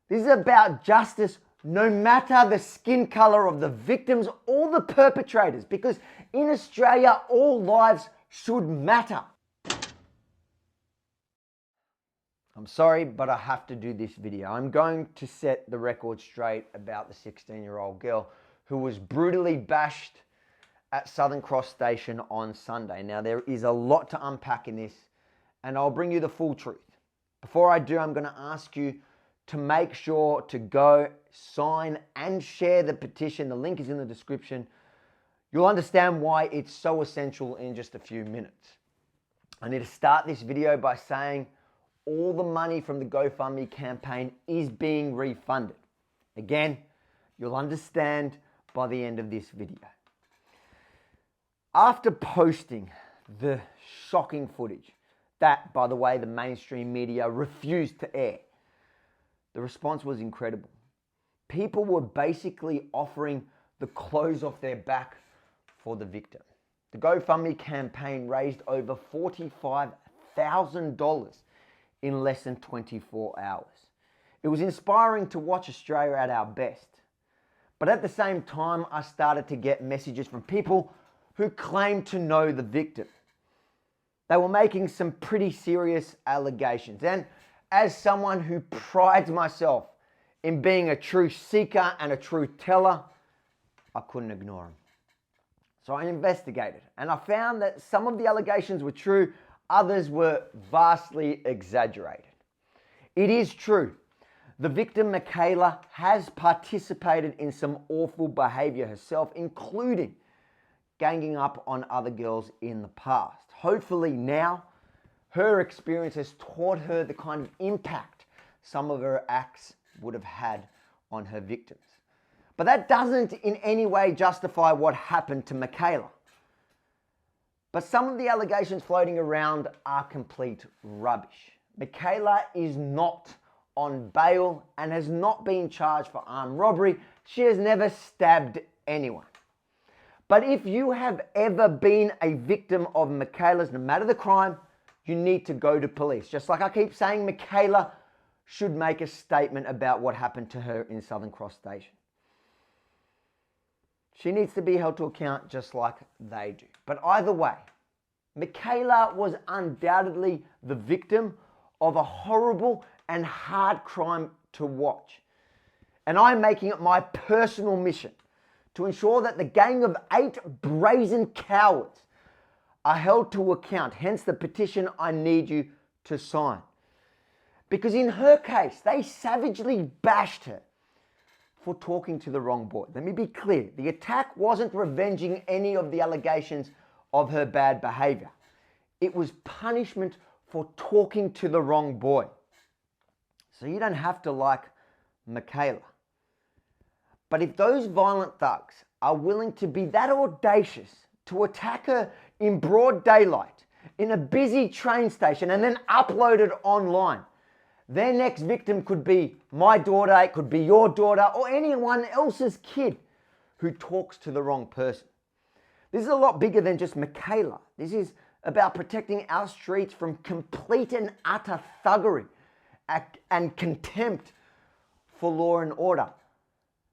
This is about justice, no matter the skin color of the victims or the perpetrators, because in Australia, all lives should matter. I'm sorry, but I have to do this video. I'm going to set the record straight about the 16-year-old girl who was brutally bashed at Southern Cross Station on Sunday. Now, there is a lot to unpack in this, and I'll bring you the full truth. Before I do, I'm going to ask you to make sure to go sign and share the petition. The link is in the description. You'll understand why it's so essential in just a few minutes. I need to start this video by saying all the money from the GoFundMe campaign is being refunded. Again, you'll understand by the end of this video. After posting the shocking footage that, by the way, the mainstream media refused to air, the response was incredible. People were basically offering the clothes off their back for the victim. The GoFundMe campaign raised over $45,000 in less than 24 hours. It was inspiring to watch Australia at our best. But at the same time, I started to get messages from people who claimed to know the victim. They were making some pretty serious allegations. And as someone who prides myself in being a true seeker and a true teller, I couldn't ignore them. So I investigated, and I found that some of the allegations were true, others were vastly exaggerated. It is true, the victim, Michaela, has participated in some awful behavior herself, including ganging up on other girls in the past. Hopefully now, her experience has taught her the kind of impact some of her acts would have had on her victims. But that doesn't in any way justify what happened to Michaela. But some of the allegations floating around are complete rubbish. Michaela is not on bail and has not been charged for armed robbery. She has never stabbed anyone. But if you have ever been a victim of Michaela's, no matter the crime, you need to go to police. Just like I keep saying, Michaela should make a statement about what happened to her in Southern Cross Station. She needs to be held to account just like they do. But either way, Michaela was undoubtedly the victim of a horrible and hard crime to watch. And I'm making it my personal mission to ensure that the gang of 8 brazen cowards are held to account. Hence the petition I need you to sign. Because in her case, they savagely bashed her for talking to the wrong boy. Let me be clear. The attack wasn't revenging any of the allegations of her bad behavior. It was punishment for talking to the wrong boy. So you don't have to like Michaela. But if those violent thugs are willing to be that audacious to attack her in broad daylight, in a busy train station, and then upload it online, their next victim could be my daughter, it could be your daughter, or anyone else's kid who talks to the wrong person. This is a lot bigger than just Michaela. This is about protecting our streets from complete and utter thuggery and contempt for law and order.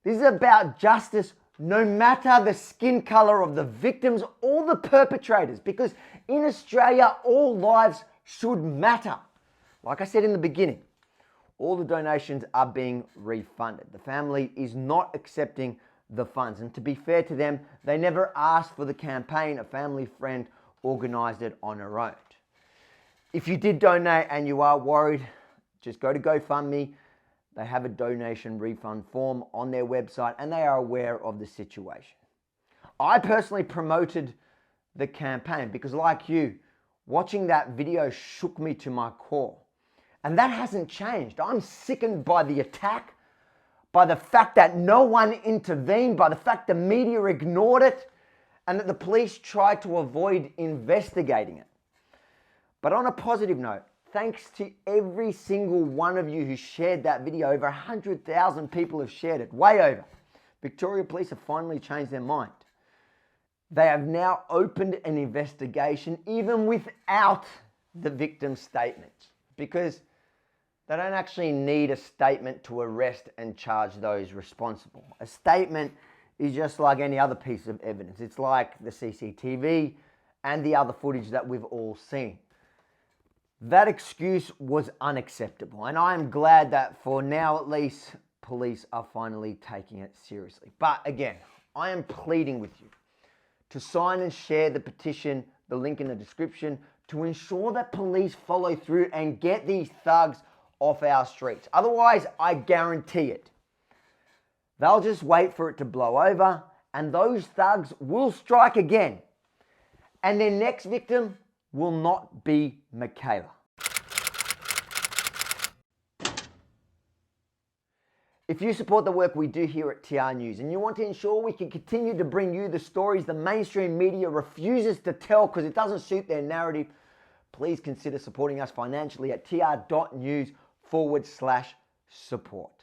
This is about justice, no matter the skin color of the victims or the perpetrators, because in Australia, all lives should matter. Like I said in the beginning, all the donations are being refunded. The family is not accepting the funds. And to be fair to them, they never asked for the campaign. A family friend organised it on her own. If you did donate and you are worried, just go to GoFundMe. They have a donation refund form on their website and they are aware of the situation. I personally promoted the campaign because, like you, watching that video shook me to my core. And that hasn't changed. I'm sickened by the attack, by the fact that no one intervened, by the fact the media ignored it, and that the police tried to avoid investigating it. But on a positive note, thanks to every single one of you who shared that video. Over 100,000 people have shared it, way over. Victoria Police have finally changed their mind. They have now opened an investigation even without the victim's statements, because They don't actually need a statement to arrest and charge those responsible. A statement is just like any other piece of evidence. It's like the CCTV and the other footage that we've all seen. That excuse was unacceptable, and I am glad that for now at least, police are finally taking it seriously. But again, I am pleading with you to sign and share the petition, the link in the description, to ensure that police follow through and get these thugs off our streets. Otherwise, I guarantee it, they'll just wait for it to blow over, and those thugs will strike again. And their next victim will not be Michaela. If you support the work we do here at TR News and you want to ensure we can continue to bring you the stories the mainstream media refuses to tell because it doesn't suit their narrative, please consider supporting us financially at tr.news/support.